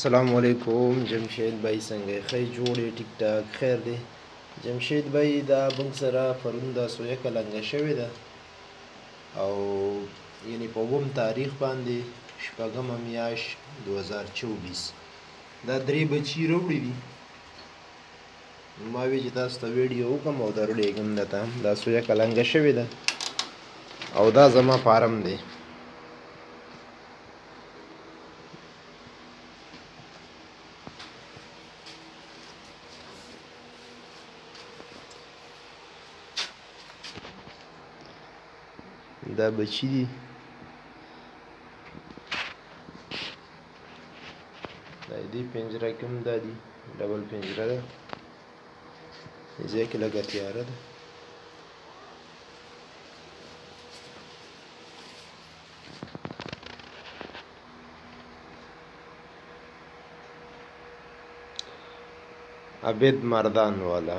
السلام علیکم جمشید بھائی څنګه ښه جوړې ټیک ټاک خیر دی جمشید بھائی دا موږ سره پرون دا سویه کلنګه شوې ده او یعنی په اووم تاریخ باندې شپږمه میاشت 2024 دا درې بچي راوړي دي ما وی چې تاسو ته ویډیو وکړم او درلیږم درته دا سویه کلنګه شوې ده او دا زما فارم دی دا بچی دي دا دې پنجره کې هم دا دي ډبل پنجره ده ځای کې لږه تیاره ده عبید مردان والا